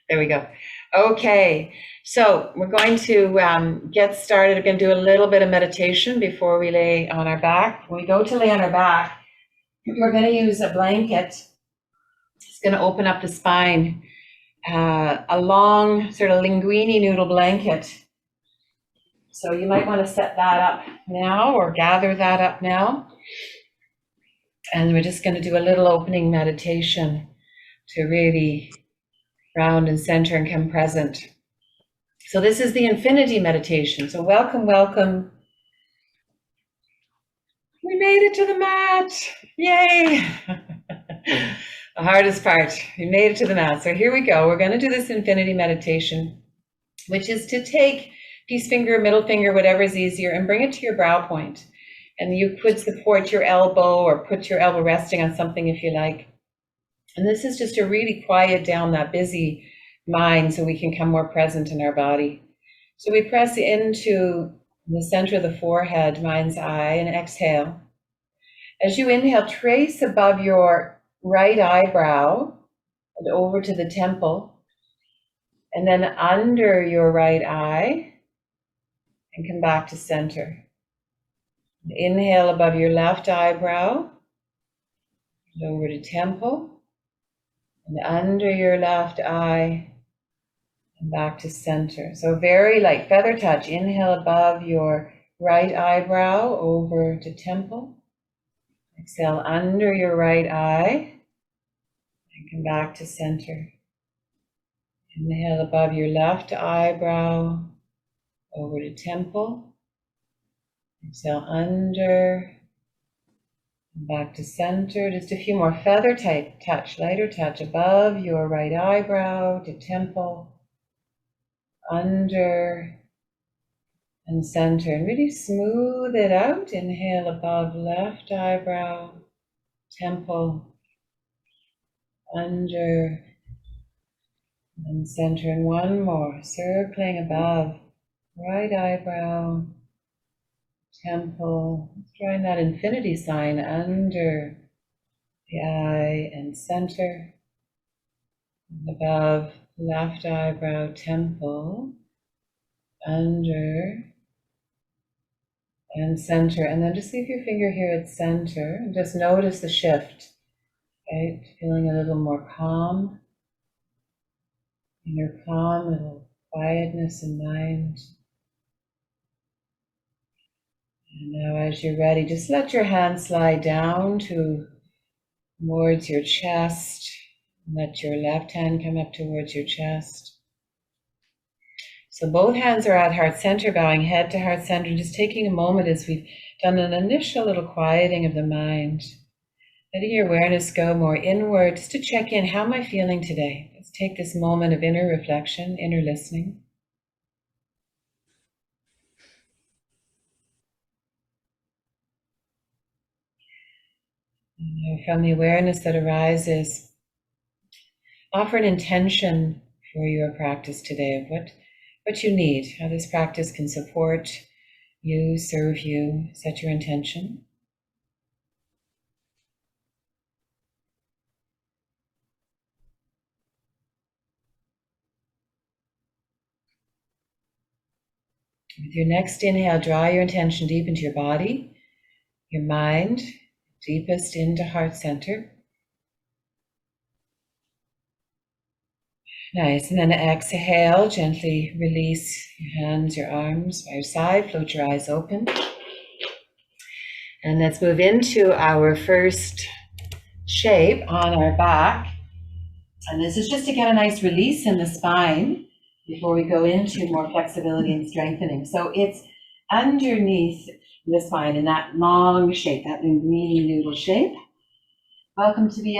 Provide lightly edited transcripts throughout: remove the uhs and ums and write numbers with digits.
There we go. Okay, so we're going to get started. We're going to do a little bit of meditation before we lay on our back. When we go to lay on our back, we're going to use a blanket. It's going to open up the spine. A long sort of linguine noodle blanket. So you might want to set that up now or gather that up now. And we're just going to do a little opening meditation to really ground and center and come present. So this is the infinity meditation. So welcome, welcome. We made it to the mat. Yay. The hardest part. We made it to the mat. So here we go. We're going to do this infinity meditation, which is to take peace finger, middle finger, whatever is easier, and bring it to your brow point. And you could support your elbow or put your elbow resting on something if you like. And this is just to really quiet down that busy mind so we can come more present in our body. So we press into the center of the forehead, mind's eye, and exhale. As you inhale, trace above your right eyebrow and over to the temple, and then under your right eye, and come back to center. Inhale above your left eyebrow, and over to temple, and under your left eye, and back to center. So very light feather touch. Inhale above your right eyebrow, over to temple. Exhale under your right eye, and come back to center. Inhale above your left eyebrow, over to temple. Exhale under, and back to center. Just a few more feather type touch, lighter touch above your right eyebrow to temple, under, and center. And really smooth it out. Inhale above left eyebrow, temple, under, and center. And one more, circling above right eyebrow, temple, drawing that infinity sign under the eye and center. And above left eyebrow, temple, under, and center. And then just leave your finger here at center and just notice the shift, right? Feeling a little more calm, inner calm, a little quietness in mind. And now as you're ready, just let your hand slide down towards your chest. Let your left hand come up towards your chest. So both hands are at heart center, bowing head to heart center, just taking a moment as we've done an initial little quieting of the mind. Letting your awareness go more inward, just to check in, how am I feeling today? Let's take this moment of inner reflection, inner listening. And from the awareness that arises, offer an intention for your practice today of what you need, how this practice can support you, serve you. Set your intention. With your next inhale, draw your intention deep into your body, your mind, deepest into heart center. Nice, and then exhale, gently release your hands, your arms by your side, float your eyes open. And let's move into our first shape on our back. And this is just to get a nice release in the spine before we go into more flexibility and strengthening. So it's underneath the spine in that long shape, that linguine noodle shape. Welcome to the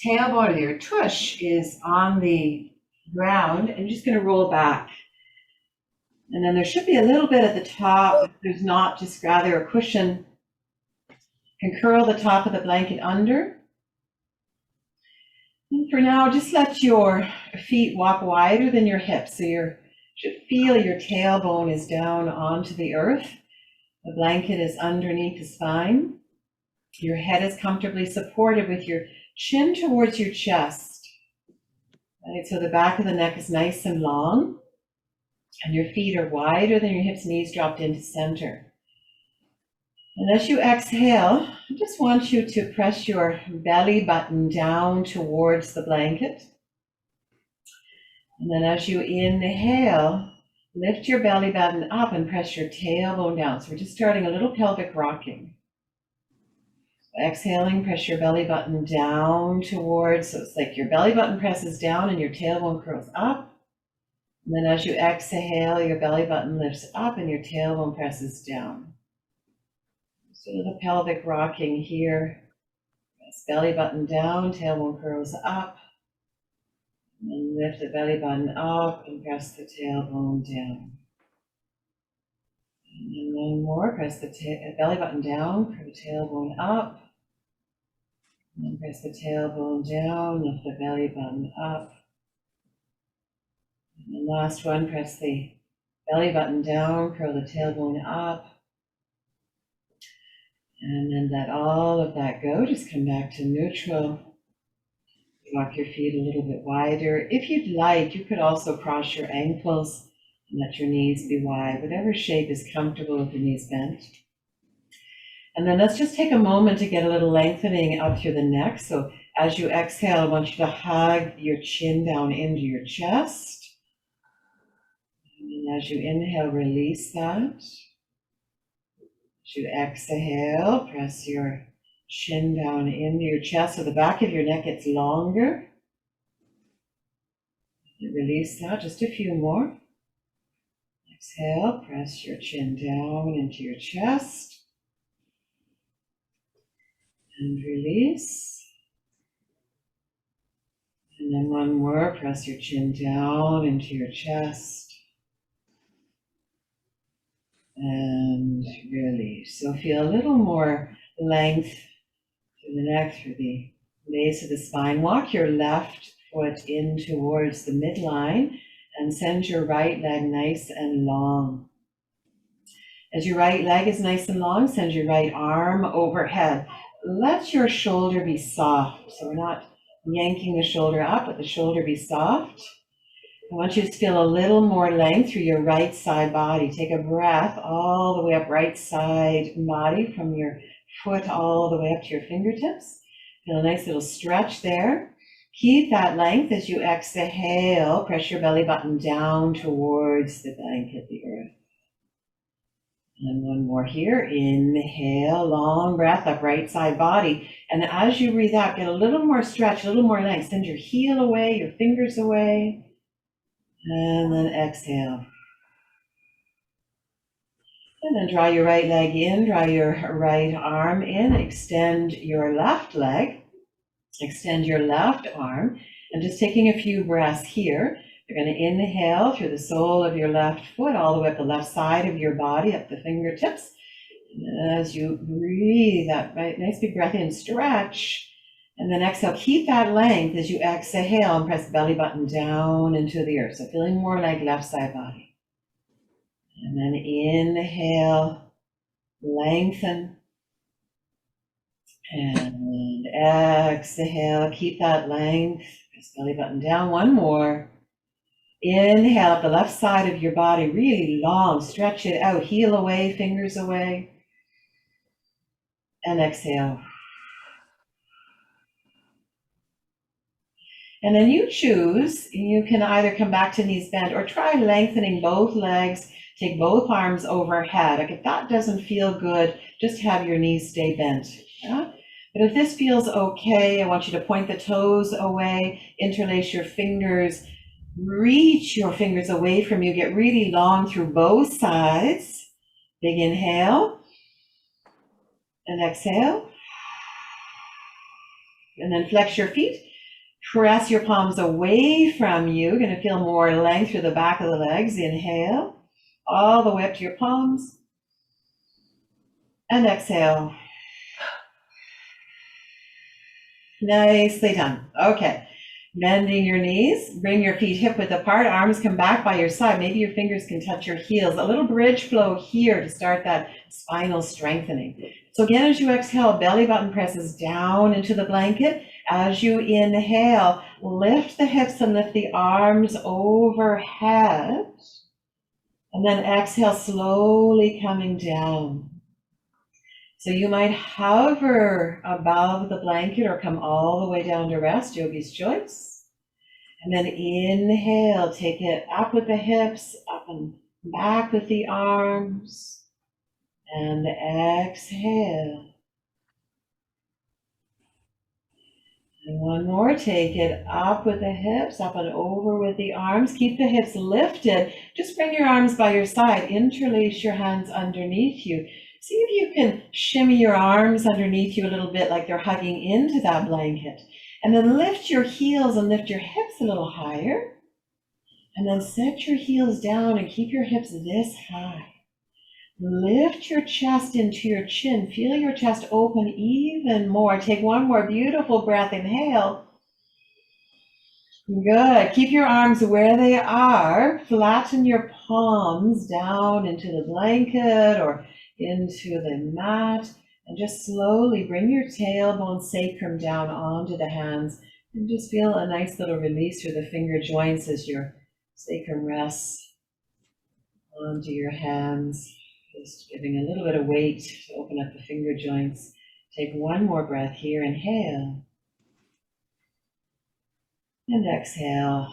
tailbone, or your tush is on the ground, and you're just going to roll back. And then there should be a little bit at the top. If there's not, just rather a cushion. You can curl the top of the blanket under. And for now, just let your feet walk wider than your hips. So you should feel your tailbone is down onto the earth. The blanket is underneath the spine. Your head is comfortably supported with your chin towards your chest. Right? So the back of the neck is nice and long, and your feet are wider than your hips, knees dropped into center. And as you exhale, I just want you to press your belly button down towards the blanket. And then as you inhale, lift your belly button up and press your tailbone down. So we're just starting a little pelvic rocking. Exhaling, press your belly button down towards, so it's like your belly button presses down and your tailbone curls up. And then as you exhale, your belly button lifts up and your tailbone presses down. So a little pelvic rocking here. Press belly button down, tailbone curls up. And then lift the belly button up and press the tailbone down. And then one more, press the belly button down, curl the tailbone up. And then press the tailbone down, lift the belly button up. And then last one, press the belly button down, curl the tailbone up. And then let all of that go. Just come back to neutral. Walk your feet a little bit wider. If you'd like, you could also cross your ankles and let your knees be wide, whatever shape is comfortable with the knees bent. And then let's just take a moment to get a little lengthening up through the neck. So as you exhale, I want you to hug your chin down into your chest. And as you inhale, release that. As you exhale, press your chin down into your chest so the back of your neck gets longer. Release that, just a few more. Exhale, press your chin down into your chest. And release. And then one more, press your chin down into your chest. And release. So feel a little more length through the neck, through the base of the spine. Walk your left foot in towards the midline and send your right leg nice and long. As your right leg is nice and long, send your right arm overhead. Let your shoulder be soft. So we're not yanking the shoulder up, but the shoulder be soft. I want you to feel a little more length through your right side body. Take a breath all the way up right side body from your foot all the way up to your fingertips. Feel a nice little stretch there. Keep that length as you exhale. Press your belly button down towards the blanket, the earth. And one more here. Inhale, long breath up right side body. And as you breathe out, get a little more stretch, a little more length. Send your heel away, your fingers away. And then exhale. And then draw your right leg in, draw your right arm in, extend your left leg, extend your left arm, and just taking a few breaths here. You're going to inhale through the sole of your left foot, all the way up the left side of your body, up the fingertips. And as you breathe that right, nice big breath in, stretch. And then exhale, keep that length as you exhale and press the belly button down into the earth. So feeling more like left side body. And then inhale, lengthen. And exhale, keep that length. Press belly button down. One more. Inhale up the left side of your body, really long. Stretch it out. Heel away, fingers away. And exhale. And then you choose, you can either come back to knees bent or try lengthening both legs, take both arms overhead. Like if that doesn't feel good, just have your knees stay bent. Yeah? But if this feels okay, I want you to point the toes away, interlace your fingers, reach your fingers away from you, get really long through both sides. Big inhale and exhale. And then flex your feet. Press your palms away from you. You're going to feel more length through the back of the legs. Inhale, all the way up to your palms. And exhale. Nicely done. Okay. Bending your knees. Bring your feet hip width apart. Arms come back by your side. Maybe your fingers can touch your heels. A little bridge flow here to start that spinal strengthening. So again, as you exhale, belly button presses down into the blanket. As you inhale, lift the hips and lift the arms overhead. And then exhale, slowly coming down. So you might hover above the blanket or come all the way down to rest, yogi's choice. And then inhale, take it up with the hips, up and back with the arms. And exhale. And one more, take it up with the hips, up and over with the arms. Keep the hips lifted. Just bring your arms by your side. Interlace your hands underneath you. See if you can shimmy your arms underneath you a little bit like they're hugging into that blanket. And then lift your heels and lift your hips a little higher. And then set your heels down and keep your hips this high. Lift your chest into your chin. Feel your chest open even more. Take one more beautiful breath. Inhale. Good. Keep your arms where they are. Flatten your palms down into the blanket or into the mat. And just slowly bring your tailbone sacrum down onto the hands. And just feel a nice little release through the finger joints as your sacrum rests onto your hands. Just giving a little bit of weight to open up the finger joints. Take one more breath here. Inhale. And exhale.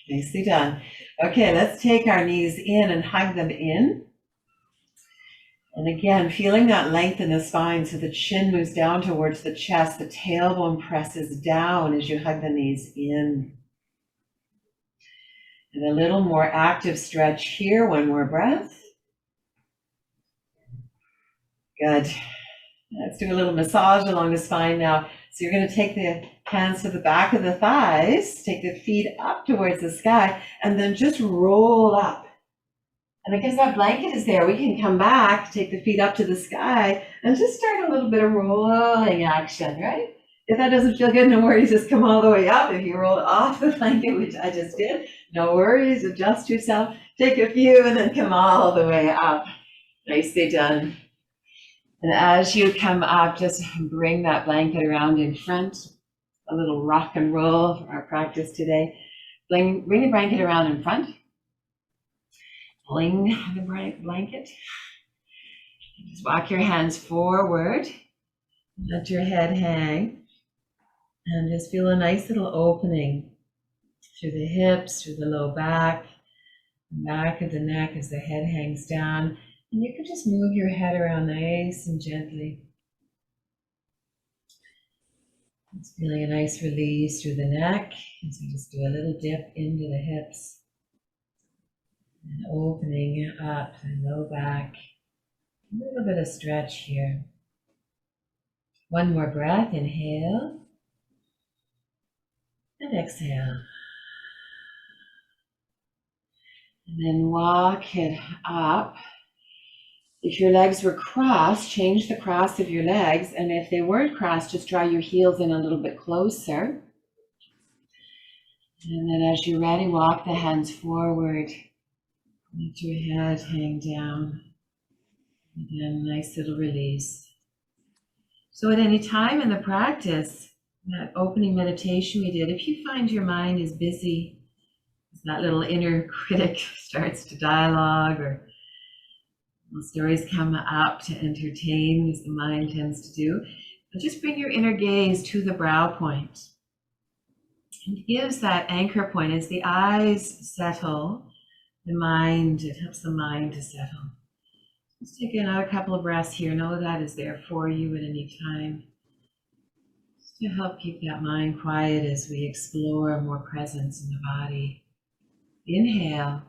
Nicely done. Okay, let's take our knees in and hug them in. And again, feeling that length in the spine so the chin moves down towards the chest. The tailbone presses down as you hug the knees in. And a little more active stretch here. One more breath. Good. Let's do a little massage along the spine now. So you're going to take the hands to the back of the thighs, take the feet up towards the sky, and then just roll up. And because that blanket is there, we can come back, take the feet up to the sky, and just start a little bit of rolling action, right? If that doesn't feel good, no worries, just come all the way up. If you rolled off the blanket, which I just did, no worries, adjust yourself, take a few, and then come all the way up. Nicely done. And as you come up, just bring that blanket around in front. A little rock and roll for our practice today. Bring the blanket around in front. Fling the blanket. Just walk your hands forward. Let your head hang. And just feel a nice little opening through the hips, through the low back of the neck as the head hangs down. And you can just move your head around nice and gently. Just feeling a nice release through the neck as we just do a little dip into the hips. And opening up the low back. A little bit of stretch here. One more breath. Inhale. And exhale. And then walk it up. If your legs were crossed, change the cross of your legs. And if they weren't crossed, just draw your heels in a little bit closer. And then as you're ready, walk the hands forward. Let your head hang down. Again, nice little release. So at any time in the practice, that opening meditation we did, if you find your mind is busy, that little inner critic starts to dialogue or stories come up to entertain, as the mind tends to do, but just bring your inner gaze to the brow point. And it gives that anchor point as the eyes settle, it helps the mind to settle. Just take another couple of breaths here. Know that is there for you at any time. Just to help keep that mind quiet as we explore more presence in the body. Inhale.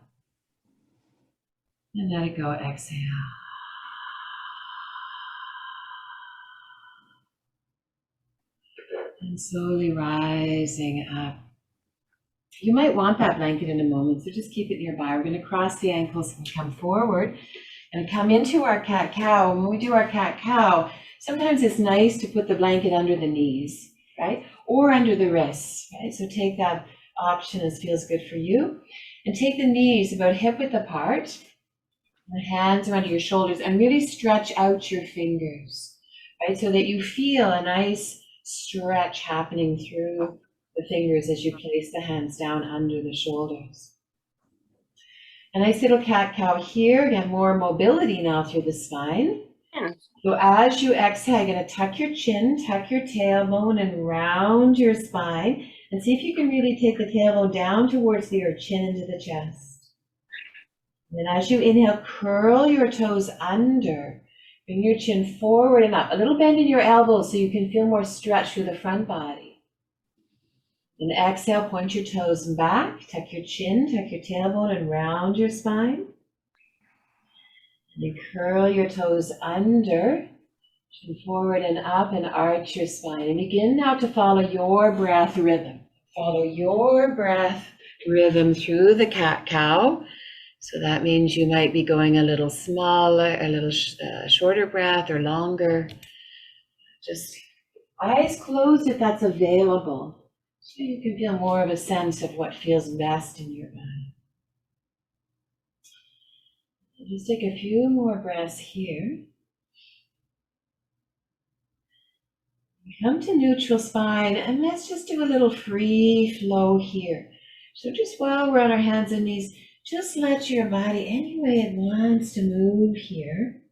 And let it go, exhale. And slowly rising up. You might want that blanket in a moment, so just keep it nearby. We're going to cross the ankles and come forward and come into our cat-cow. When we do our cat-cow, sometimes it's nice to put the blanket under the knees, right? Or under the wrists, right? So take that option as feels good for you. And take the knees about hip-width apart. The hands are under your shoulders and really stretch out your fingers. right? So that you feel a nice stretch happening through the fingers as you place the hands down under the shoulders. A nice little cat-cow here. Again, more mobility now through the spine. So as you exhale, you're going to tuck your chin, tuck your tailbone, and round your spine. And see if you can really take the tailbone down towards your chin into the chest. And then as you inhale, curl your toes under. Bring your chin forward and up. A little bend in your elbows so you can feel more stretch through the front body. And exhale, point your toes back, tuck your chin, tuck your tailbone, and round your spine. And then curl your toes under, chin forward and up, and arch your spine. And begin now to follow your breath rhythm. Follow your breath rhythm through the cat-cow. So that means you might be going a little smaller, a little shorter breath or longer. Just eyes closed if that's available. So you can feel more of a sense of what feels best in your body. So just take a few more breaths here. Come to neutral spine, and let's just do a little free flow here. So just while we're on our hands and knees, just let your body any way it wants to move here.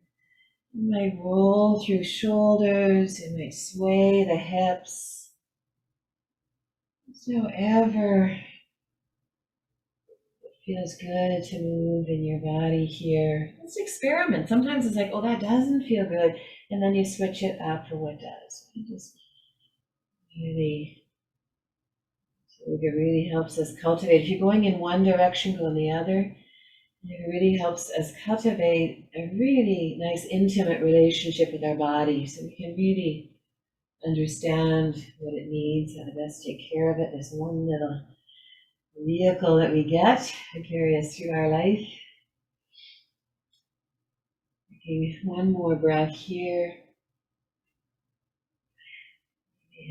You might roll through shoulders, it might sway the hips. However it feels good to move in your body here. Let's experiment. Sometimes it's like, oh, that doesn't feel good. And then you switch it up for what does. It just really, so it really helps us cultivate. If you're going in one direction, go in the other. It really helps us cultivate a really nice, intimate relationship with our body so we can really understand what it needs, how to best take care of it. There's one little vehicle that we get to carry us through our life. Taking one more breath here.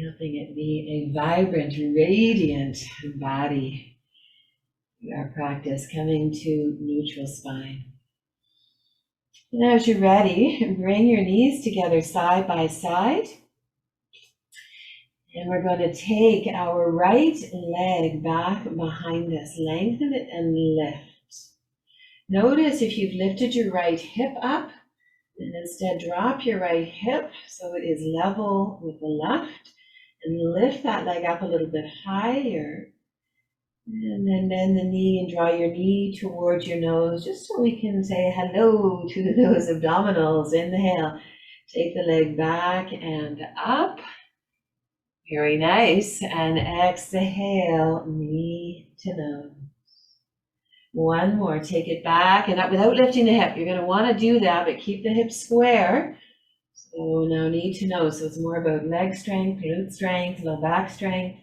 Helping it be a vibrant, radiant body. Our practice coming to neutral spine. And as you're ready, bring your knees together side by side. And we're going to take our right leg back behind us, lengthen it and lift. Notice if you've lifted your right hip up, and instead drop your right hip so it is level with the left, and lift that leg up a little bit higher. And then bend the knee and draw your knee towards your nose, just so we can say hello to those abdominals. Inhale, take the leg back and up. Very nice. And exhale, knee to nose. One more, take it back and up without lifting the hip. You're going to want to do that, but keep the hips square. So now knee to nose. So it's more about leg strength, glute strength, low back strength.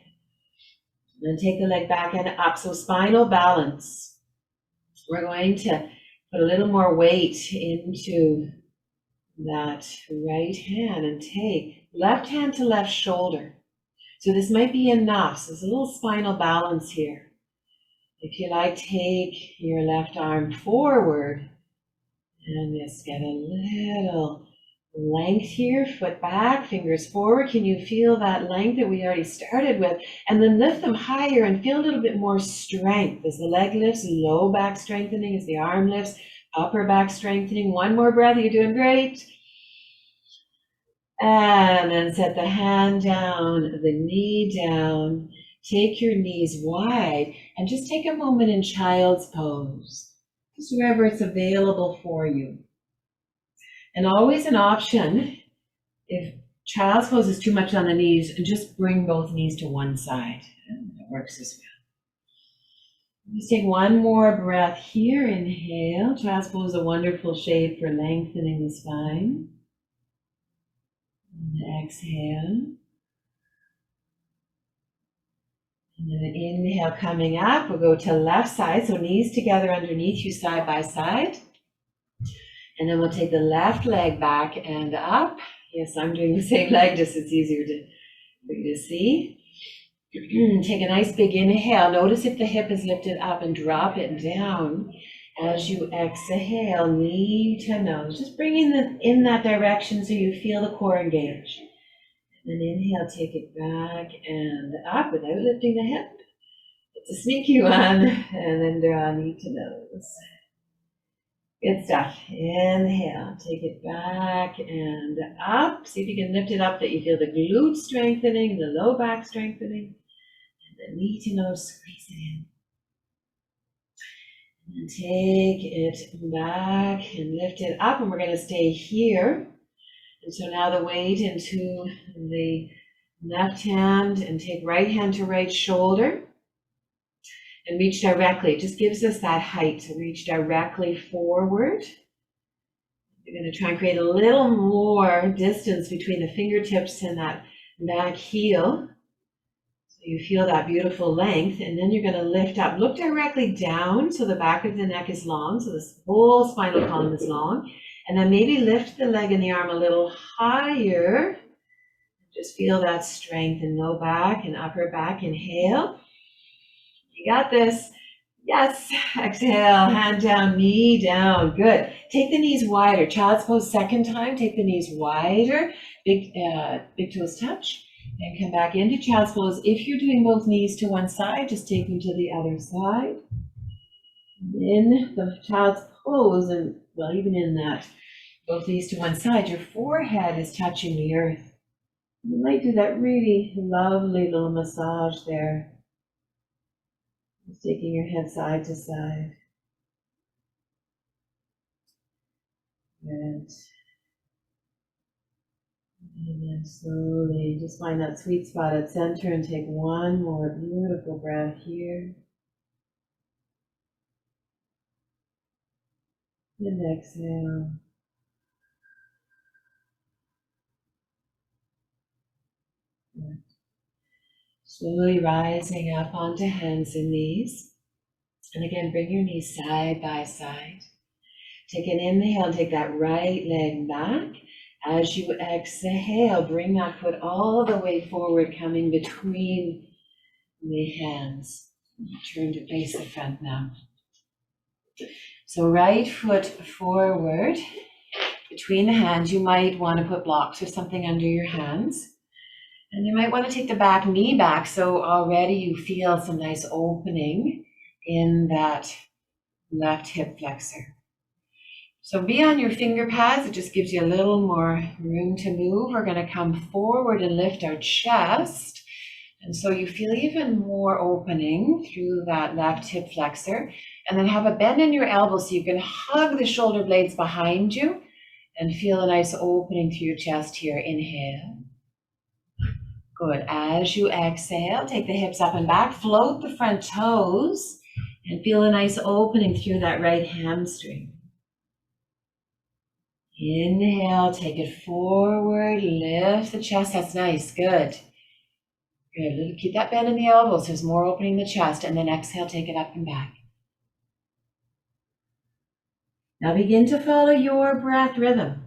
And then take the leg back and up. So spinal balance. We're going to put a little more weight into that right hand and take left hand to left shoulder. So this might be enough. So there's a little spinal balance here. If you like, take your left arm forward and just get a little length here, foot back, fingers forward. Can you feel that length that we already started with? And then lift them higher and feel a little bit more strength as the leg lifts, low back strengthening as the arm lifts, upper back strengthening. One more breath, you're doing great. And then set the hand down, the knee down. Take your knees wide and just take a moment in child's pose, just wherever it's available for you. And always an option, if child's pose is too much on the knees, just bring both knees to one side. That works as well. Just take one more breath here. Inhale. Child's pose is a wonderful shape for lengthening the spine. And exhale. And then inhale, coming up. We'll go to left side, so knees together underneath you, side by side. And then we'll take the left leg back and up. Yes, I'm doing the same leg, just it's easier for you to see. Take a nice big inhale. Notice if the hip is lifted up and drop it down. As you exhale, knee to nose, just bringing it in that direction so you feel the core engage. And then inhale, take it back and up without lifting the hip. It's a sneaky one. And then draw knee to nose. Good stuff. Inhale, take it back and up. See if you can lift it up that you feel the glute strengthening, the low back strengthening. And the knee to nose, squeeze it in. And take it back and lift it up, and we're going to stay here. And so now the weight into the left hand, and take right hand to right shoulder and reach directly. It just gives us that height to reach directly forward. You're going to try and create a little more distance between the fingertips and that back heel. You feel that beautiful length, and then you're going to lift up. Look directly down so the back of the neck is long, so this whole spinal column is long. And then maybe lift the leg and the arm a little higher. Just feel that strength in low back and upper back. Inhale. You got this. Yes. Exhale. Hand down, knee down. Good. Take the knees wider. Child's pose second time. Take the knees wider. Big toes touch. And come back into child's pose. If you're doing both knees to one side, just take them to the other side. In the child's pose, and well, even in that, both knees to one side, your forehead is touching the earth. You might do that really lovely little massage there. Just taking your head side to side. Good. And then slowly just find that sweet spot at center and take one more beautiful breath here. And exhale. Good. Slowly rising up onto hands and knees. And again, bring your knees side by side. Take an inhale and take that right leg back. As you exhale, bring that foot all the way forward, coming between the hands. Turn to face the front now. So right foot forward, between the hands. You might want to put blocks or something under your hands. And you might want to take the back knee back, so already you feel some nice opening in that left hip flexor. So be on your finger pads. It just gives you a little more room to move. We're going to come forward and lift our chest. And so you feel even more opening through that left hip flexor. And then have a bend in your elbows so you can hug the shoulder blades behind you and feel a nice opening through your chest here. Inhale. Good. As you exhale, take the hips up and back. Float the front toes and feel a nice opening through that right hamstring. Inhale, take it forward, lift the chest. That's nice. Good. Good. Keep that bend in the elbows. There's more opening in the chest. And then exhale, take it up and back. Now begin to follow your breath rhythm.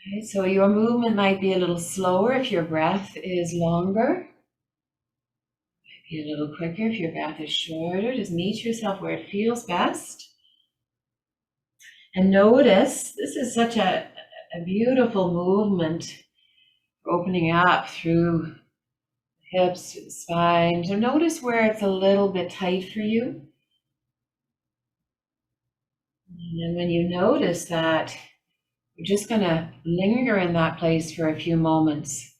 Okay, so your movement might be a little slower if your breath is longer. Maybe a little quicker if your breath is shorter. Just meet yourself where it feels best. And notice, this is such a beautiful movement, opening up through hips, spine. So notice where it's a little bit tight for you. And then when you notice that, you're just going to linger in that place for a few moments.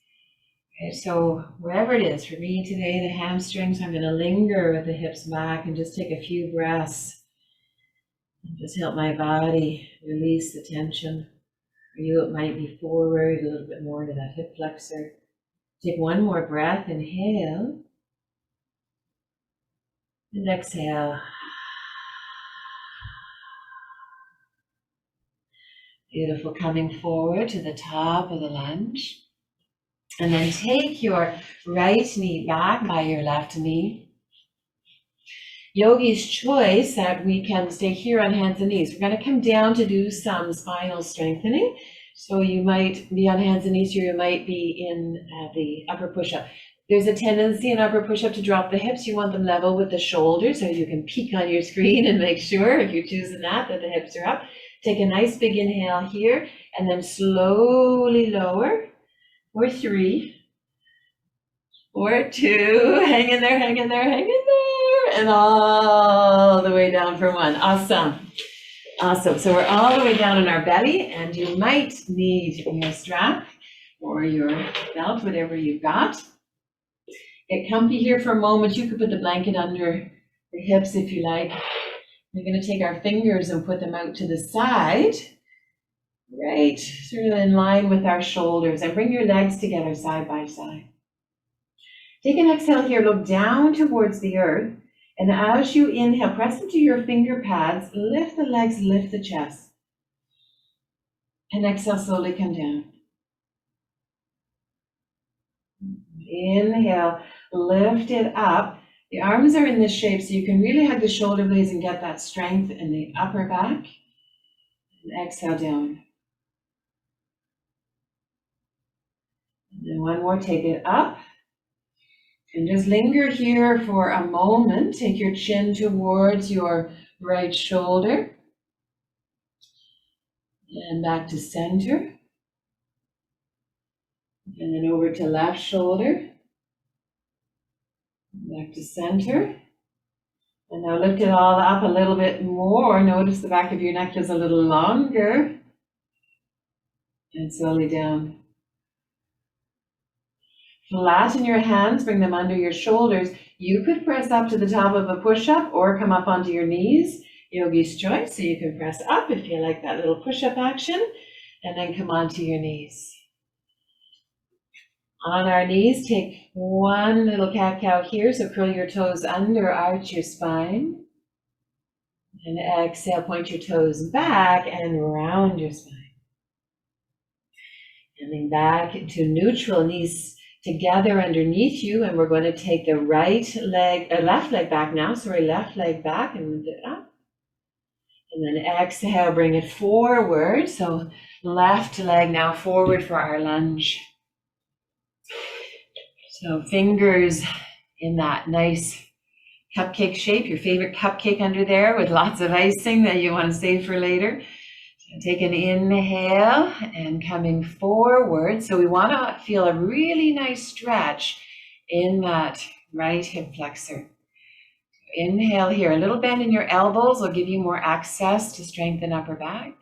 Okay, so wherever it is, for me today, the hamstrings, I'm going to linger with the hips back and just take a few breaths. Just help my body release the tension. For you, it might be forward, a little bit more to that hip flexor. Take one more breath. Inhale. And exhale. Beautiful. Coming forward to the top of the lunge. And then take your right knee back by your left knee. Yogi's choice that we can stay here on hands and knees. We're going to come down to do some spinal strengthening. So you might be on hands and knees, or you might be in the upper push-up. There's a tendency in upper push-up to drop the hips. You want them level with the shoulders, so you can peek on your screen and make sure, if you're choosing that the hips are up. Take a nice big inhale here, and then slowly lower. For 3, for 2, hang in there, hang in there, hang in there, and all the way down for 1. Awesome. Awesome. So we're all the way down in our belly, and you might need your strap or your belt, whatever you've got. Get comfy here for a moment. You could put the blanket under the hips if you like. We're going to take our fingers and put them out to the side. Right, sort of in line with our shoulders, and bring your legs together side by side. Take an exhale here, look down towards the earth, and as you inhale, press into your finger pads, lift the legs, lift the chest. And exhale, slowly come down. Inhale, lift it up. The arms are in this shape, so you can really hug the shoulder blades and get that strength in the upper back. And exhale down. And then one more, take it up. And just linger here for a moment. Take your chin towards your right shoulder. And back to center. And then over to left shoulder. Back to center. And now lift it all up a little bit more. Notice the back of your neck is a little longer. And slowly down. Flatten your hands, bring them under your shoulders. You could press up to the top of a push-up or come up onto your knees. Yogi's choice, so you can press up if you like that little push-up action, and then come onto your knees. On our knees, take one little cat-cow here, so curl your toes under, arch your spine. And exhale, point your toes back and round your spine. And then back to neutral, knees together underneath you, and we're going to take the left leg back now, left leg back and lift it up. And then exhale, bring it forward. So left leg now forward for our lunge. So fingers in that nice cupcake shape, your favorite cupcake under there with lots of icing that you want to save for later. Take an inhale and coming forward. So we want to feel a really nice stretch in that right hip flexor. Inhale here, a little bend in your elbows will give you more access to strengthen upper back.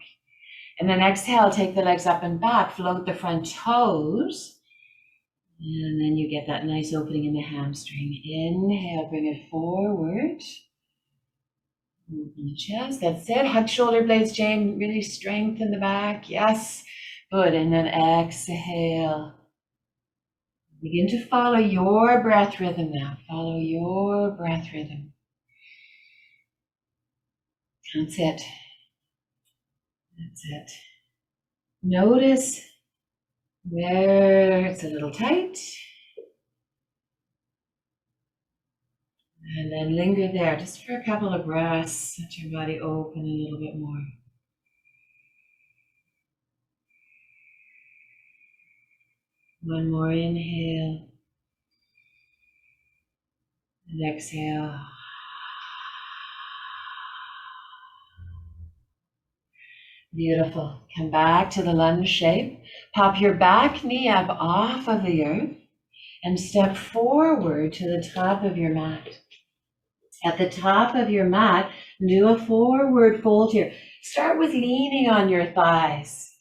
And then exhale, take the legs up and back, float the front toes. And then you get that nice opening in the hamstring. Inhale, bring it forward. Open the chest, that's it. Hug shoulder blades, Jane, really strengthen the back. Yes, good. And then exhale. Begin to follow your breath rhythm now. Follow your breath rhythm. That's it. That's it. Notice where it's a little tight. And then linger there just for a couple of breaths. Let your body open a little bit more. One more inhale. And exhale. Beautiful. Come back to the lunge shape. Pop your back knee up off of the earth and step forward to the top of your mat. At the top of your mat, do a forward fold here. Start with leaning on your thighs.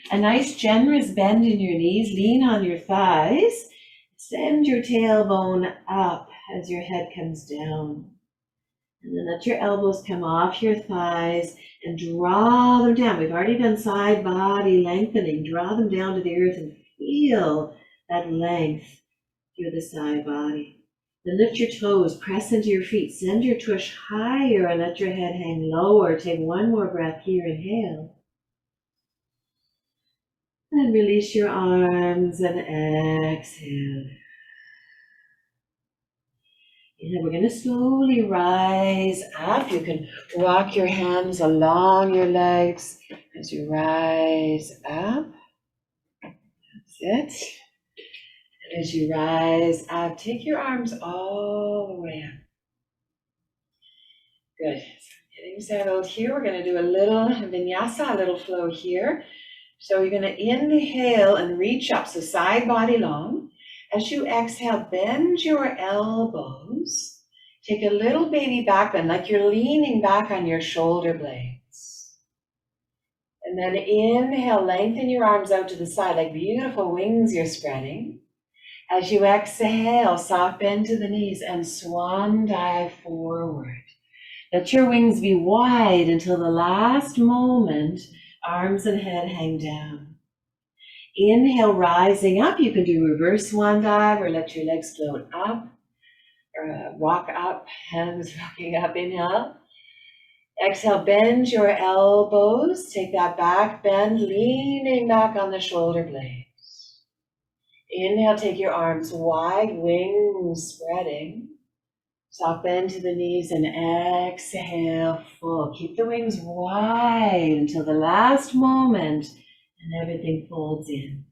A nice generous bend in your knees. Lean on your thighs. Send your tailbone up as your head comes down. And then let your elbows come off your thighs and draw them down. We've already done side body lengthening. Draw them down to the earth and feel that length through the side body. Then lift your toes, press into your feet, send your tush higher and let your head hang lower. Take one more breath here, inhale. And release your arms and exhale. And we're going to slowly rise up. You can rock your hands along your legs as you rise up. That's it. As you rise up, take your arms all the way up. Good. So getting settled here. We're going to do a little vinyasa, a little flow here. So you're going to inhale and reach up, so side body long. As you exhale, bend your elbows. Take a little baby back bend, like you're leaning back on your shoulder blades. And then inhale, lengthen your arms out to the side, like beautiful wings you're spreading. As you exhale, soft bend to the knees and swan dive forward. Let your wings be wide until the last moment. Arms and head hang down. Inhale, rising up. You can do reverse swan dive or let your legs float up. Or walk up, hands rocking up. Inhale. Exhale, bend your elbows. Take that back bend, leaning back on the shoulder blades. Inhale, take your arms wide, wings spreading. Soft bend to the knees and exhale full. Keep the wings wide until the last moment and everything folds in.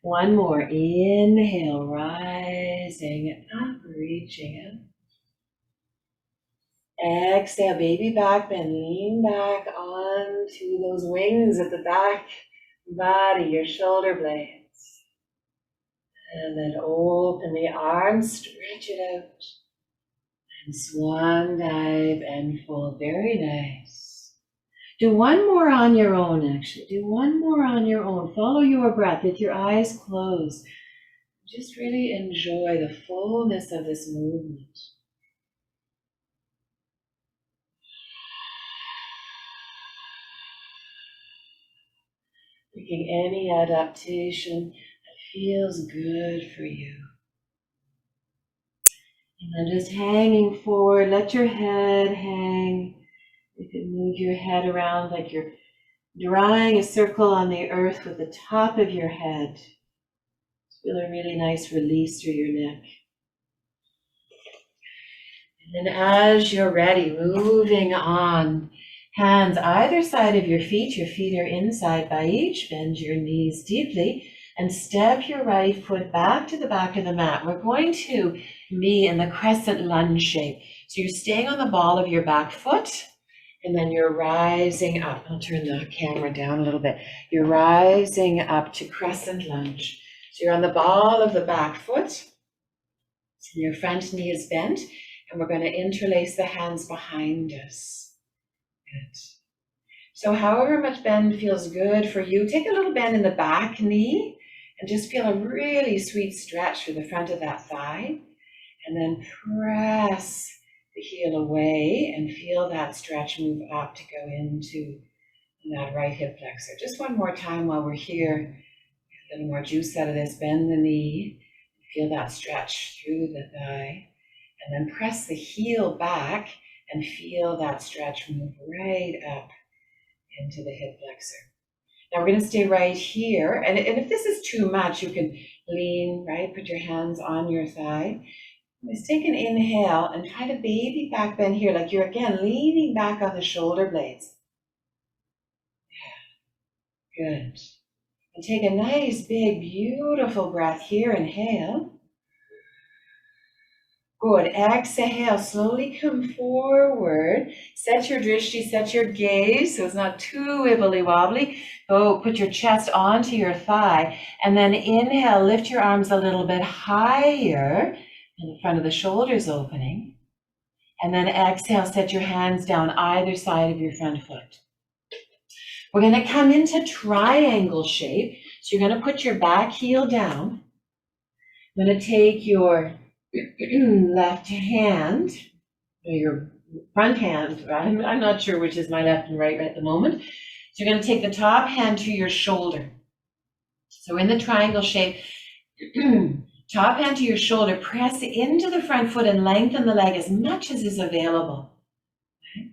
One more. Inhale, rising up, reaching up. Exhale, baby back bend. Lean back onto those wings at the back body, your shoulder blades. And then open the arms, stretch it out. And swan dive and fold. Very nice. Do one more on your own, actually. Do one more on your own. Follow your breath with your eyes closed. Just really enjoy the fullness of this movement. Taking any adaptation that feels good for you. And then just hanging forward, let your head hang. You can move your head around like you're drawing a circle on the earth with the top of your head. Feel a really nice release through your neck. And then as you're ready, moving on. Hands either side of your feet are inside by each. Bend your knees deeply and step your right foot back to the back of the mat. We're going to be in the Crescent Lunge shape. So you're staying on the ball of your back foot and then you're rising up. I'll turn the camera down a little bit. You're rising up to Crescent Lunge. So you're on the ball of the back foot. And your front knee is bent and we're going to interlace the hands behind us. Good. So however much bend feels good for you, take a little bend in the back knee and just feel a really sweet stretch through the front of that thigh. And then press the heel away and feel that stretch move up to go into that right hip flexor. Just one more time while we're here. Get a little more juice out of this. Bend the knee. Feel that stretch through the thigh. And then press the heel back and feel that stretch move right up into the hip flexor. Now we're going to stay right here. And if this is too much, you can lean, right? Put your hands on your thigh. Let's take an inhale and try to baby back bend here, like you're again leaning back on the shoulder blades. Yeah. Good. And take a nice, big, beautiful breath here. Inhale. Good. Exhale. Slowly come forward. Set your drishti, set your gaze so it's not too wibbly wobbly. Go put your chest onto your thigh. And then inhale, lift your arms a little bit higher in the front of the shoulders opening. And then exhale, set your hands down either side of your front foot. We're going to come into triangle shape. So you're going to put your back heel down. I'm going to take your left hand, or your front hand, I'm not sure which is my left and right at the moment. So you're going to take the top hand to your shoulder. So in the triangle shape, top hand to your shoulder, press into the front foot and lengthen the leg as much as is available. Okay?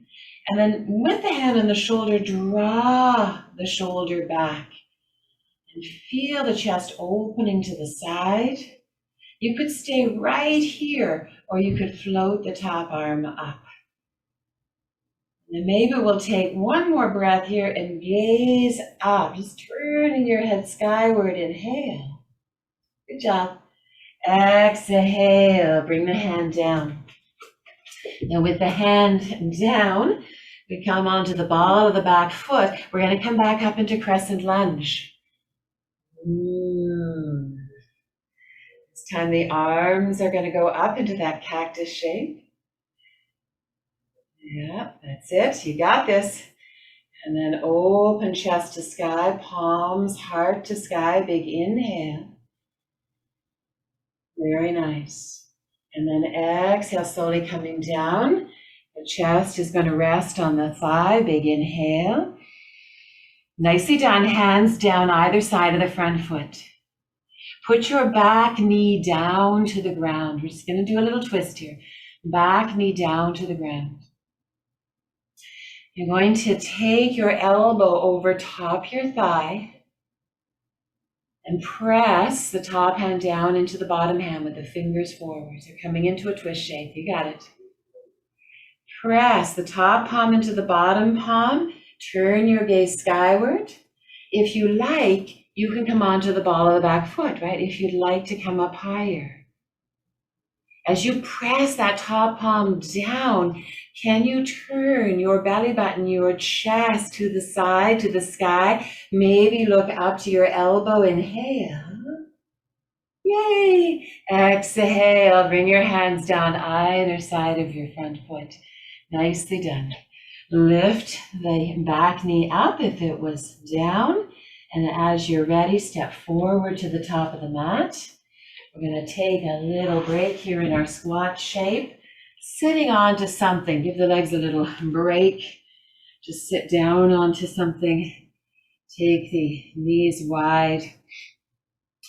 And then with the hand on the shoulder, draw the shoulder back and feel the chest opening to the side. You could stay right here or you could float the top arm up. And maybe we'll take one more breath here and gaze up, just turning your head skyward. Inhale. Good job. Exhale, bring the hand down. Now with the hand down, we come onto the ball of the back foot. We're going to come back up into Crescent Lunge. This time the arms are going to go up into that cactus shape. Yeah, that's it. You got this. And then open chest to sky, palms, heart to sky, big inhale. Very nice. And then exhale, slowly coming down. The chest is going to rest on the thigh, big inhale. Nicely done, hands down either side of the front foot. Put your back knee down to the ground. We're just going to do a little twist here. Back knee down to the ground. You're going to take your elbow over top your thigh and press the top hand down into the bottom hand with the fingers forward. You're coming into a twist shape. You got it. Press the top palm into the bottom palm. Turn your gaze skyward. If you like, you can come onto the ball of the back foot, right? If you'd like to come up higher. As you press that top palm down, can you turn your belly button, your chest to the side, to the sky? Maybe look up to your elbow. Inhale. Yay! Exhale. Bring your hands down either side of your front foot. Nicely done. Lift the back knee up if it was down. And as you're ready, step forward to the top of the mat. We're going to take a little break here in our squat shape. Sitting onto something. Give the legs a little break. Just sit down onto something. Take the knees wide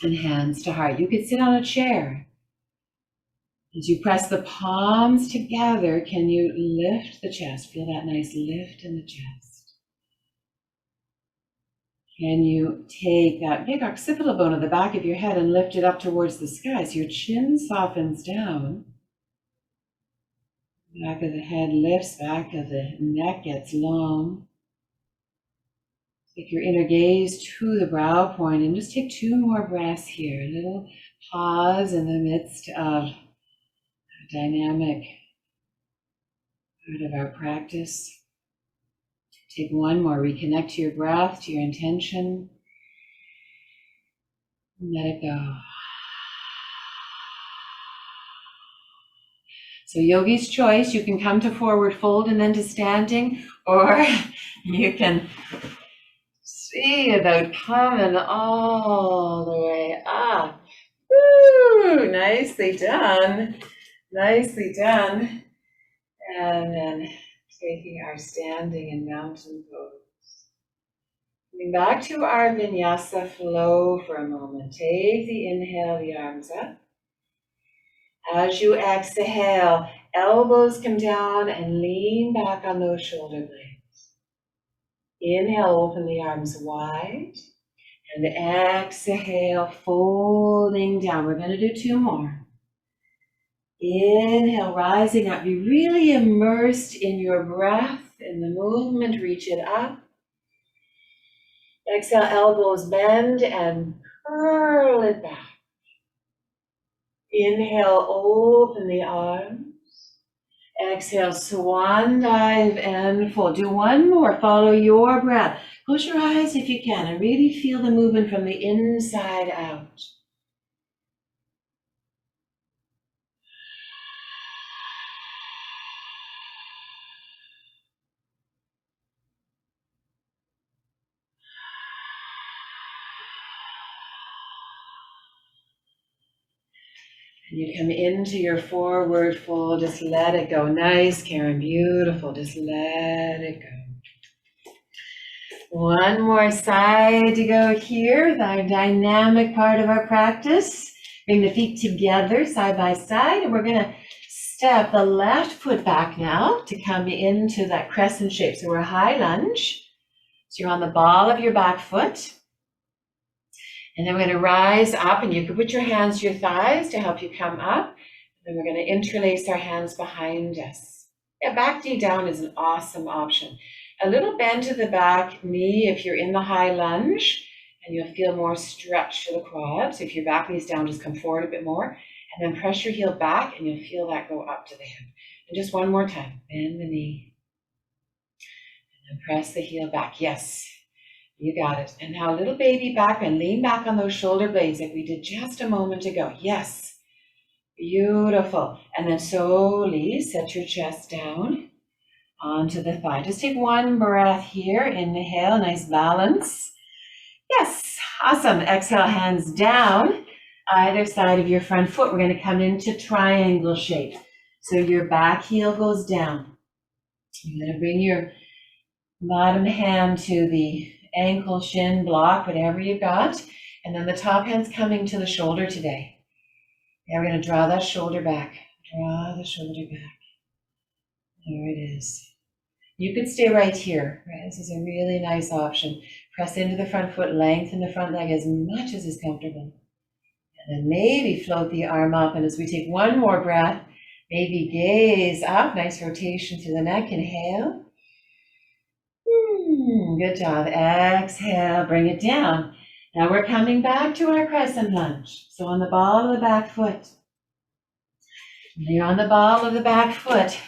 and hands to heart. You could sit on a chair. As you press the palms together, can you lift the chest? Feel that nice lift in the chest. Can you take that big occipital bone at the back of your head and lift it up towards the sky so your chin softens down? Back of the head lifts, back of the neck gets long. Take your inner gaze to the brow point and just take 2 more breaths here. A little pause in the midst of a dynamic part of our practice. Take 1 more. Reconnect to your breath, to your intention. Let it go. So yogi's choice, you can come to forward fold and then to standing, or you can see about coming all the way up. Woo! Nicely done. Nicely done. And then taking our standing and mountain pose. Coming back to our vinyasa flow for a moment. Take the inhale, the arms up. As you exhale, elbows come down and lean back on those shoulder blades. Inhale, open the arms wide. And exhale, folding down. We're going to do 2 more. Inhale, rising up. Be really immersed in your breath, in the movement. Reach it up. Exhale, elbows bend and curl it back. Inhale, open the arms. Exhale, swan dive and fold. Do 1 more. Follow your breath. Close your eyes if you can and really feel the movement from the inside out. And you come into your forward fold, just let it go. Nice, Karen, beautiful, just let it go. 1 more side to go here, the dynamic part of our practice. Bring the feet together, side by side, and we're gonna step the left foot back now to come into that crescent shape. So we're high lunge, so you're on the ball of your back foot. And then we're going to rise up, and you can put your hands to your thighs to help you come up. And we're going to interlace our hands behind us. Yeah, back knee down is an awesome option. A little bend to the back knee if you're in the high lunge, and you'll feel more stretch to the quads. If your back knee's down, just come forward a bit more, and then press your heel back, and you'll feel that go up to the hip. And just one more time, bend the knee, and then press the heel back. Yes, you got it. And now a little baby back bend, lean back on those shoulder blades like we did just a moment ago. Yes, beautiful. And then slowly set your chest down onto the thigh. Just take one breath here. Inhale, nice balance. Yes, awesome. Exhale, hands down, either side of your front foot. We're going to come into triangle shape. So your back heel goes down. You're going to bring your bottom hand to the ankle, shin, block, whatever you've got. And then the top hand's coming to the shoulder today. Yeah, we're going to draw that shoulder back. Draw the shoulder back. There it is. You could stay right here, right? This is a really nice option. Press into the front foot, lengthen the front leg as much as is comfortable. And then maybe float the arm up. And as we take one more breath, maybe gaze up. Nice rotation through the neck. Inhale. Good job. Exhale, bring it down. Now we're coming back to our crescent lunge. So on the ball of the back foot. When you're on the ball of the back foot,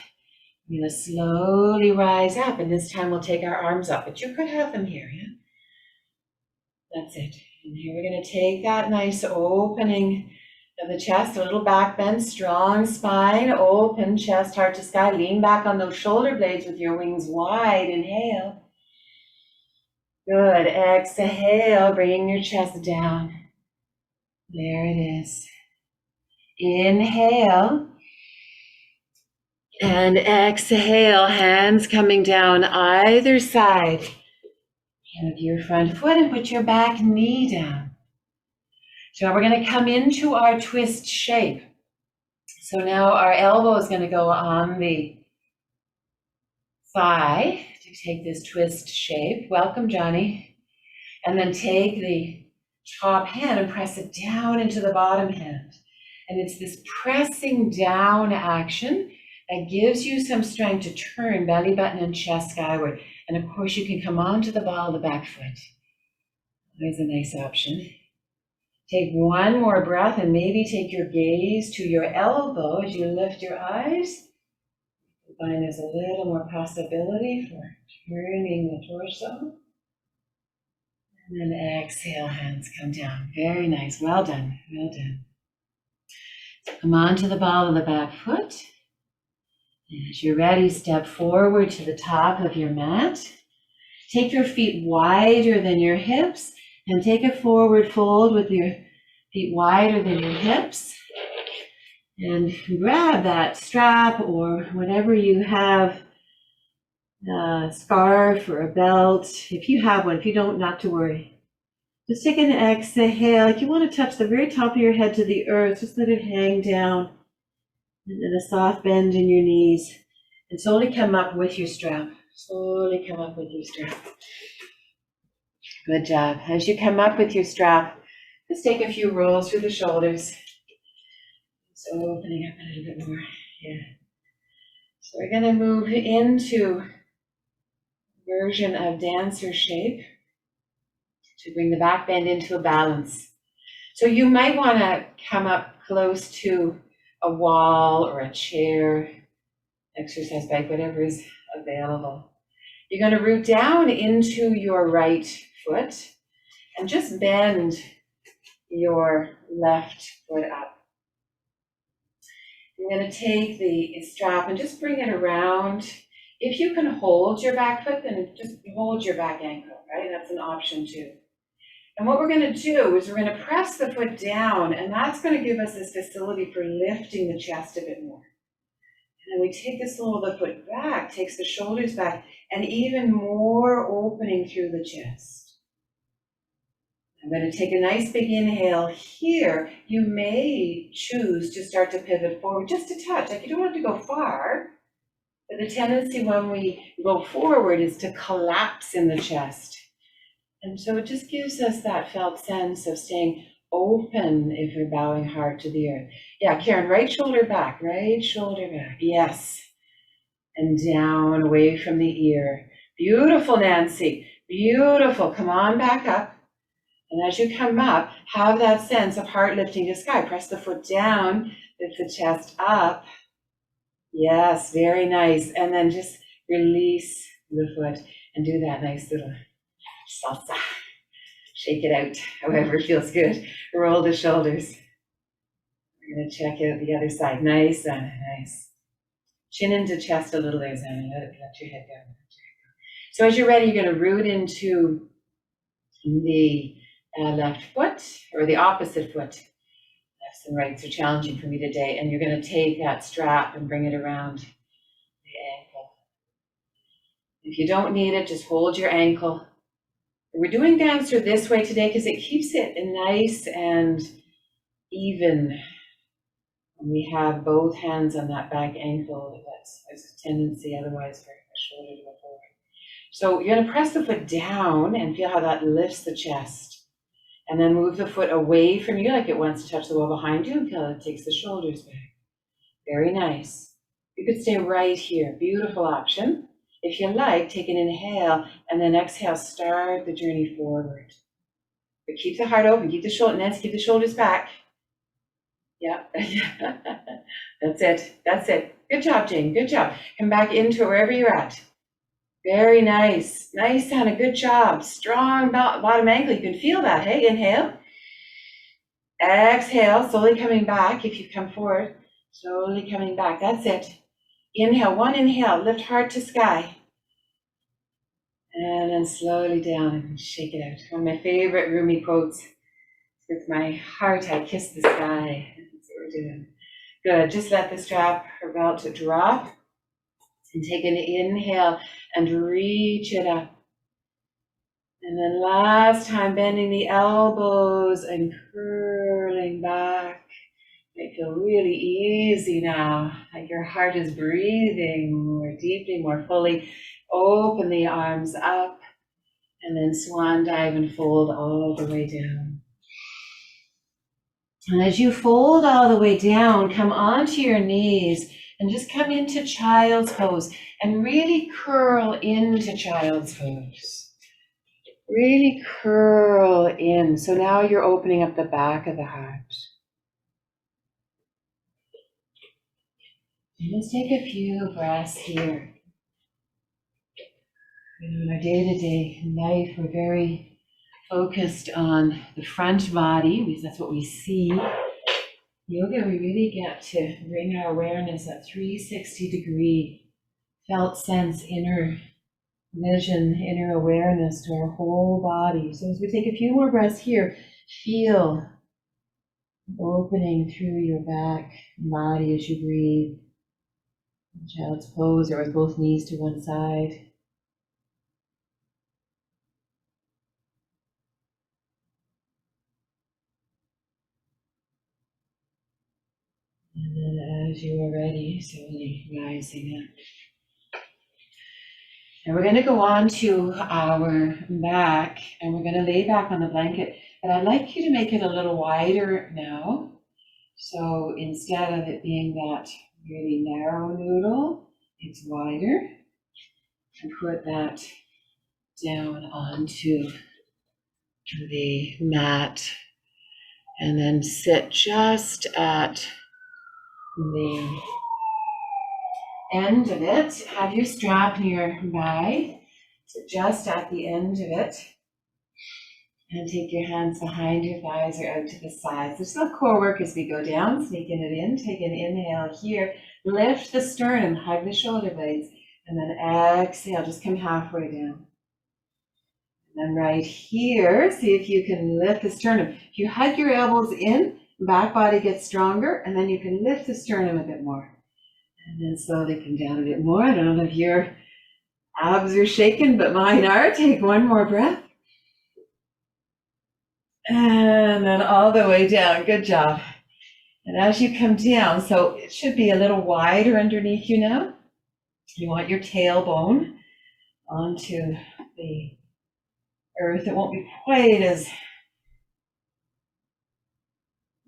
you're going to slowly rise up. And this time we'll take our arms up. But you could have them here, yeah? That's it. And here we're going to take that nice opening of the chest, a little back bend, strong spine, open chest, heart to sky. Lean back on those shoulder blades with your wings wide. Inhale. Good. Exhale, bringing your chest down. There it is. Inhale. And exhale, hands coming down either side of your front foot and put your back knee down. So now we're going to come into our twist shape. So now our elbow is going to go on the thigh to take this twist shape. Welcome, Johnny. And then take the top hand and press it down into the bottom hand. And it's this pressing down action that gives you some strength to turn belly button and chest skyward. And of course, you can come onto the ball of the back foot. There's a nice option. Take one more breath and maybe take your gaze to your elbow as you lift your eyes. Find there's a little more possibility for turning the torso. And then exhale, hands come down. Very nice. Well done. Well done. So come on to the ball of the back foot. And as you're ready, step forward to the top of your mat. Take your feet wider than your hips and take a forward fold with your feet wider than your hips. And grab that strap or whatever you have, a scarf or a belt. If you have one, if you don't, not to worry. Just take an exhale. Like you want to touch the very top of your head to the earth. Just let it hang down. And then a soft bend in your knees. And slowly come up with your strap. Slowly come up with your strap. Good job. As you come up with your strap, just take a few rolls through the shoulders. Just opening up a little bit more. Yeah. So we're going to move into a version of dancer shape to bring the back bend into a balance. So you might want to come up close to a wall or a chair, exercise bike, whatever is available. You're going to root down into your right foot and just bend your left foot up. You're going to take the strap and just bring it around. If you can hold your back foot, then just hold your back ankle, right? That's an option too. And what we're going to do is we're going to press the foot down, and that's going to give us this facility for lifting the chest a bit more. And then we take the sole of the foot back, takes the shoulders back, and even more opening through the chest. I'm going to take a nice big inhale here. You may choose to start to pivot forward just a touch. Like you don't want to go far, but the tendency when we go forward is to collapse in the chest. And so it just gives us that felt sense of staying open if you're bowing hard to the earth. Yeah, Karen, right shoulder back, right shoulder back. Yes. And down away from the ear. Beautiful, Nancy. Beautiful. Come on back up. And as you come up, have that sense of heart lifting to sky. Press the foot down, lift the chest up. Yes, very nice. And then just release the foot and do that nice little salsa. Shake it out, however feels good. Roll the shoulders. We're going to check out the other side. Nice, Anna, nice. Chin into chest a little there, Anna. Let your head down. So as you're ready, you're going to root into the left foot, or the opposite foot. Lefts and rights are challenging for me today. And you're going to take that strap and bring it around the ankle. If you don't need it, just hold your ankle. We're doing gangster this way today because it keeps it nice and even. When we have both hands on that back ankle, there's a tendency otherwise for the shoulder to go forward. So you're going to press the foot down and feel how that lifts the chest. And then move the foot away from you like it wants to touch the wall behind you and feel it takes the shoulders back. Very nice. You could stay right here. Beautiful option. If you like, take an inhale and then exhale, start the journey forward. But keep the heart open, keep the shoulder, Nancy, keep the shoulders back. Yeah, that's it, that's it. Good job, Jane, good job. Come back into it wherever you're at. Very nice, nice, Hannah, good job. Strong bottom ankle, you can feel that, hey? Inhale. Exhale, slowly coming back if you come forward. Slowly coming back, that's it. Inhale, one inhale, lift heart to sky. And then slowly down and shake it out. One of my favorite Rumi quotes. With my heart, I kiss the sky. That's what we're doing. Good, just let the strap or belt drop. And take an inhale and reach it up. And then last time, bending the elbows and curling back. Might feel really easy now, like your heart is breathing more deeply, more fully. Open the arms up, and then swan dive and fold all the way down. And as you fold all the way down, come onto your knees and just come into child's pose and really curl into child's pose. Really curl in. So now you're opening up the back of the heart. And just take a few breaths here. In our day-to-day life, we're very focused on the front body, because that's what we see. Yoga, we really get to bring our awareness at 360-degree felt sense, inner vision, inner awareness to our whole body. So as we take a few more breaths here, feel opening through your back body as you breathe. Child's pose, or with both knees to one side. And then as you are ready, slowly rising up. And we're going to go on to our back, and we're going to lay back on the blanket. But I'd like you to make it a little wider now. So instead of it being that really narrow noodle, it's wider. And put that down onto the mat. And then sit just at the end of it. Have your strap nearby. Sit just at the end of it. And take your hands behind your thighs or out to the sides. There's no core work as we go down, sneaking it in. Take an inhale here. Lift the sternum, hug the shoulder blades. And then exhale, just come halfway down. And then right here, see if you can lift the sternum. If you hug your elbows in, back body gets stronger, and then you can lift the sternum a bit more. And then slowly come down a bit more. I don't know if your abs are shaking, but mine are. Take one more breath. And then all the way down. Good job. And as you come down, so it should be a little wider underneath you now. You want your tailbone onto the earth. It won't be quite as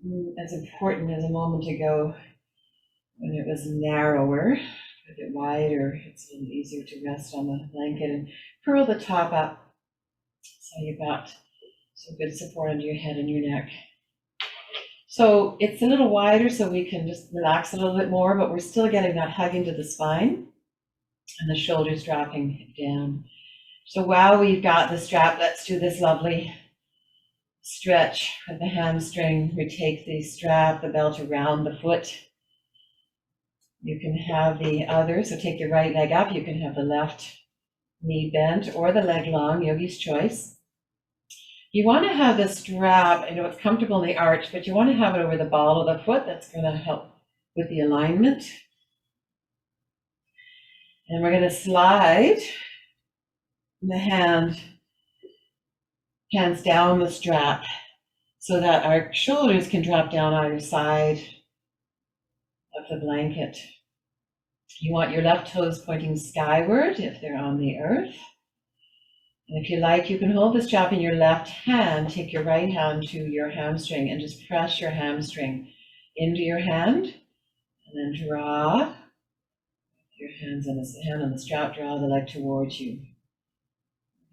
important as a moment ago when it was narrower, a bit wider. It's a little easier to rest on the blanket and curl the top up. So you've got So good support under your head and your neck. So it's a little wider so we can just relax a little bit more, but we're still getting that hug into the spine and the shoulders dropping down. So while we've got the strap, let's do this lovely stretch with the hamstring. We take the strap, the belt around the foot. You can have the other, so take your right leg up. You can have the left knee bent or the leg long, yogi's choice. You want to have the strap, I know it's comfortable in the arch, but you want to have it over the ball of the foot. That's going to help with the alignment. And we're going to slide the hands down the strap so that our shoulders can drop down either side of the blanket. You want your left toes pointing skyward if they're on the earth. And if you like, you can hold the strap in your left hand, take your right hand to your hamstring and just press your hamstring into your hand, and then draw your hand on the strap, draw the leg towards you.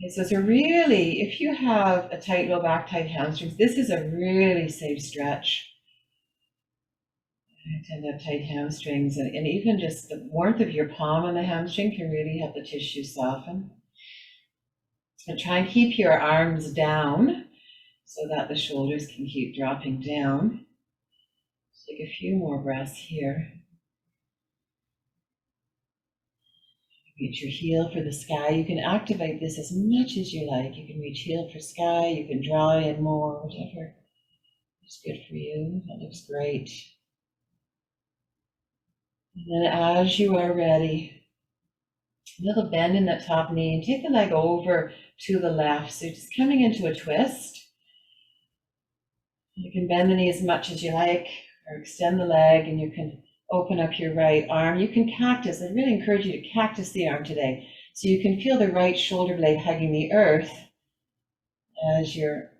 Okay, so it's a really, if you have a tight low back, tight hamstrings, this is a really safe stretch. I tend to have tight hamstrings, and even just the warmth of your palm on the hamstring can really help the tissue soften. And try and keep your arms down so that the shoulders can keep dropping down. Take a few more breaths here. Reach your heel for the sky. You can activate this as much as you like. You can reach heel for sky. You can draw in more, whatever is good for you. That looks great. And then as you are ready, a little bend in that top knee and take the leg over to the left. So just coming into a twist. You can bend the knee as much as you like or extend the leg, and you can open up your right arm. You can cactus. I really encourage you to cactus the arm today so you can feel the right shoulder blade hugging the earth as your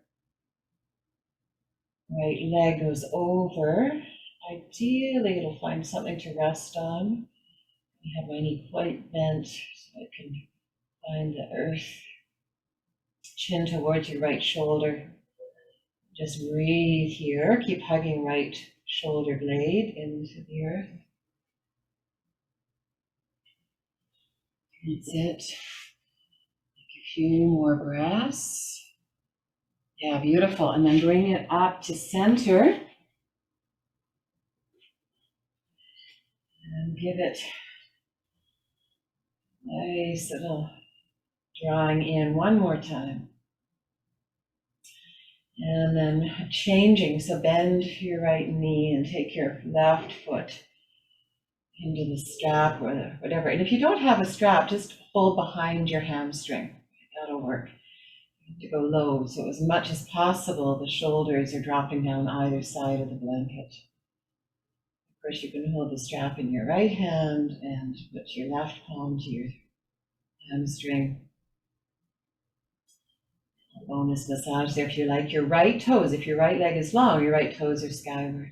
right leg goes over. Ideally, it'll find something to rest on. I have my knee quite bent so I can find the earth. Chin towards your right shoulder. Just breathe here. Keep hugging right shoulder blade into the earth. That's it. Take a few more breaths. Yeah, beautiful. And then bring it up to center. And give it a nice little drawing in one more time. And then changing, so bend your right knee and take your left foot into the strap or whatever. And if you don't have a strap, just hold behind your hamstring. That'll work. You have to go low, so as much as possible, the shoulders are dropping down either side of the blanket. Of course, you can hold the strap in your right hand and put your left palm to your hamstring. A bonus massage there if you like. Your right toes, if your right leg is long, your right toes are skyward.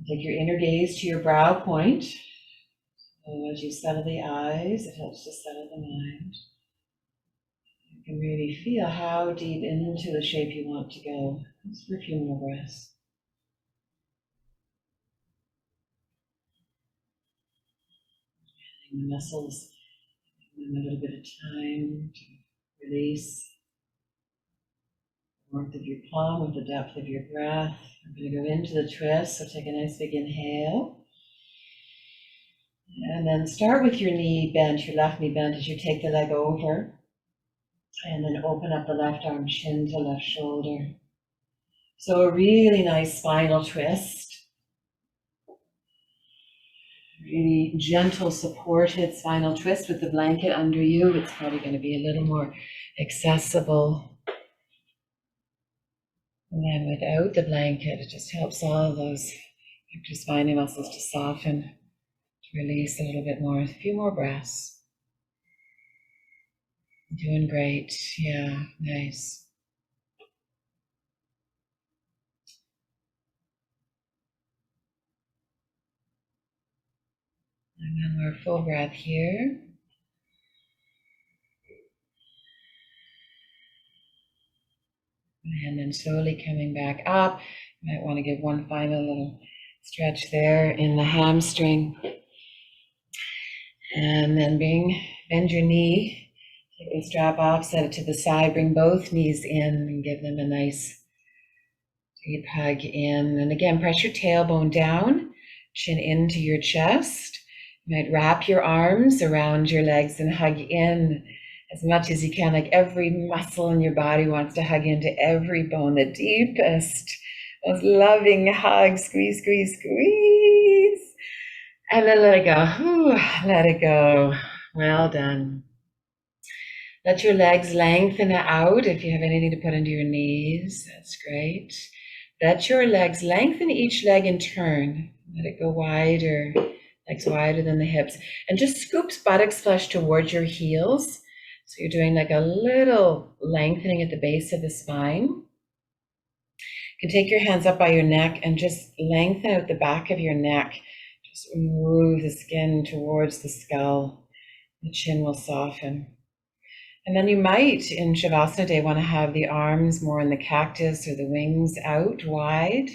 Take your inner gaze to your brow point. So as you settle the eyes, it helps to settle the mind. You can really feel how deep into the shape you want to go. Just for a few more breaths. The muscles, give them a little bit of time to release the warmth of your palm with the depth of your breath. I'm going to go into the twist, so take a nice big inhale. And then start with your knee bent, your left knee bent as you take the leg over. And then open up the left arm, chin to left shoulder. So a really nice spinal twist. Really gentle, supported spinal twist with the blanket under you. It's probably going to be a little more accessible. And then without the blanket, it just helps all those extra spinal muscles to soften, to release a little bit more. A few more breaths. Doing great. Yeah, nice. And one more full breath here. And then slowly coming back up. You might want to give one final little stretch there in the hamstring. And then bend your knee, take the strap off, set it to the side, bring both knees in and give them a nice deep hug in. And again, press your tailbone down, chin into your chest. You might wrap your arms around your legs and hug in as much as you can, like every muscle in your body wants to hug into every bone, the deepest, most loving hug, squeeze, squeeze, squeeze. And then let it go. Whew, let it go. Well done. Let your legs lengthen out. If you have anything to put into your knees, that's great. Let your legs lengthen each leg in turn. Let it go wider, legs wider than the hips. And just scoops buttocks flush towards your heels. So you're doing like a little lengthening at the base of the spine. You can take your hands up by your neck and just lengthen out the back of your neck. Just move the skin towards the skull. The chin will soften. And then you might, in Shavasana day, want to have the arms more in the cactus or the wings out wide.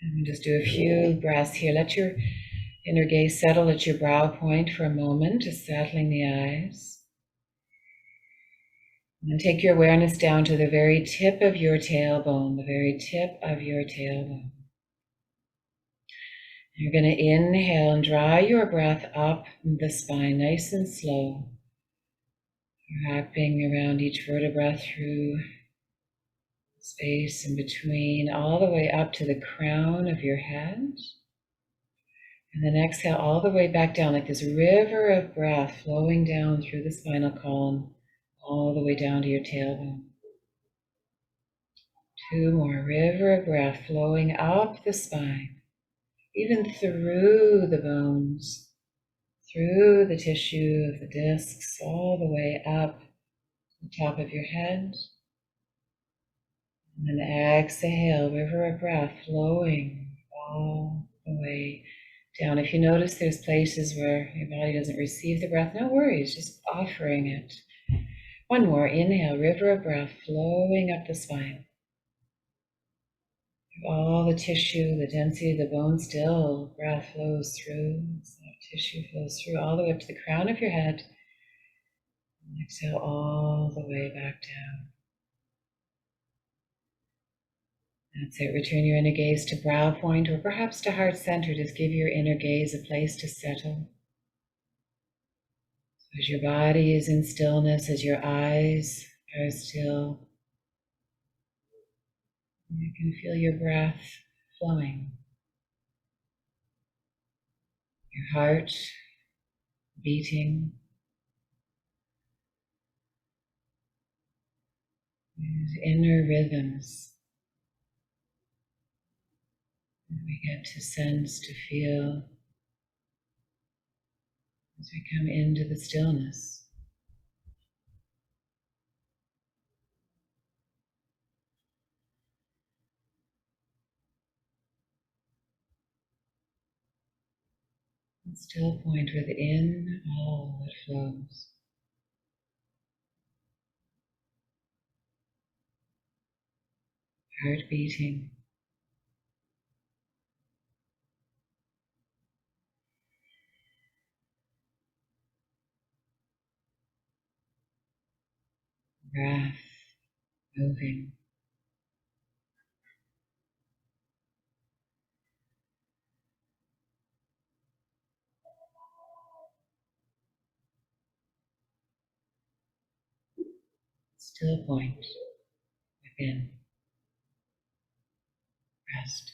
And just do a few breaths here. Let your inner gaze settle at your brow point for a moment, just settling the eyes. And then take your awareness down to the very tip of your tailbone, the very tip of your tailbone. You're going to inhale and draw your breath up the spine, nice and slow, wrapping around each vertebra through space in between, all the way up to the crown of your head. And then exhale all the way back down, like this river of breath flowing down through the spinal column, all the way down to your tailbone. Two more, river of breath flowing up the spine, even through the bones, through the tissue of the discs, all the way up to the top of your head. And then exhale, river of breath flowing all the way down. If you notice there's places where your body doesn't receive the breath, no worries, just offering it. One more, inhale, river of breath flowing up the spine. All the tissue, the density of the bone still, breath flows through, soft tissue flows through all the way up to the crown of your head. And exhale all the way back down. That's it. Return your inner gaze to brow point or perhaps to heart center. Just give your inner gaze a place to settle. So as your body is in stillness, as your eyes are still, you can feel your breath flowing. Your heart beating. These inner rhythms that we get to sense, to feel as we come into the stillness. And still point within all that flows. Heart beating. Breath moving. Still point within. Rest.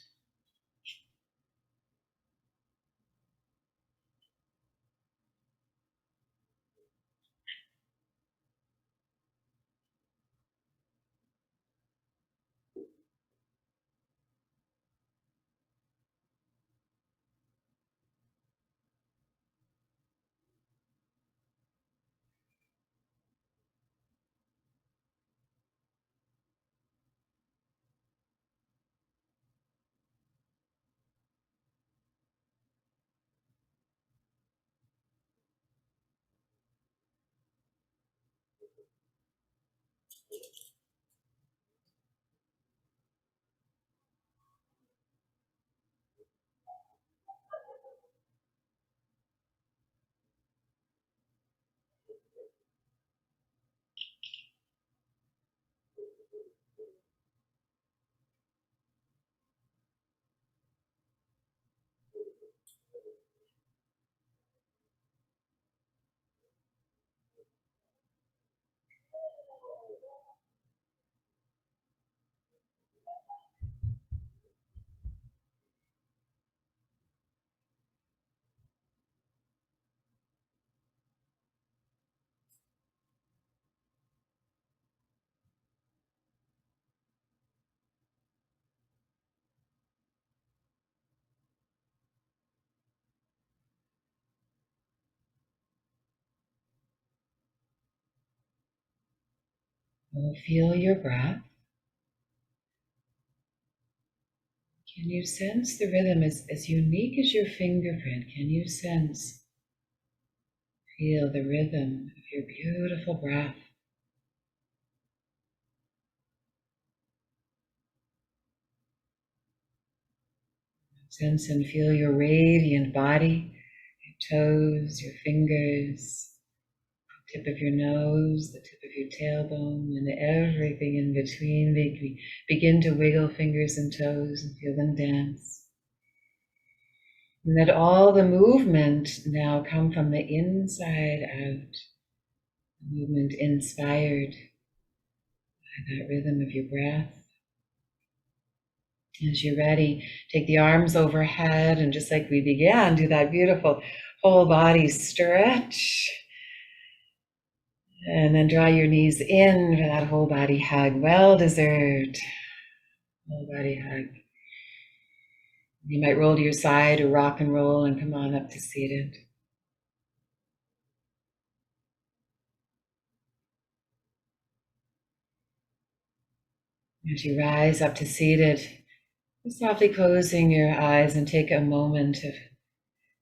Feel your breath. Can you sense the rhythm as unique as your fingerprint? Can you sense, feel the rhythm of your beautiful breath? Sense and feel your radiant body, your toes, your fingers, the tip of your nose, the tip of your tailbone, and everything in between. Begin to wiggle fingers and toes and feel them dance. And let all the movement now come from the inside out. The movement inspired by that rhythm of your breath. As you're ready, take the arms overhead and just like we began, do that beautiful whole body stretch. And then draw your knees in for that whole body hug. Well deserved. Whole body hug. You might roll to your side or rock and roll and come on up to seated. As you rise up to seated, softly closing your eyes and take a moment of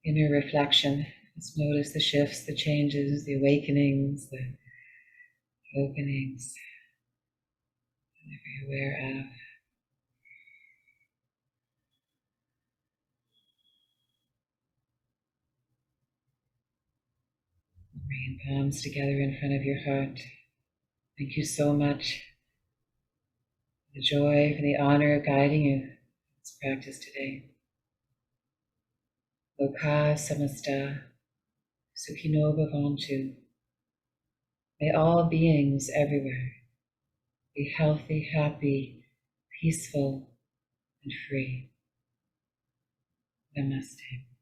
inner reflection. Just notice the shifts, the changes, the awakenings, the openings, whatever you're aware of. Bring palms together in front of your heart. Thank you so much for the joy, for the honor of guiding you in this practice today. Loka samasta sukhino bhavantu. May all beings everywhere be healthy, happy, peaceful, and free. Namaste.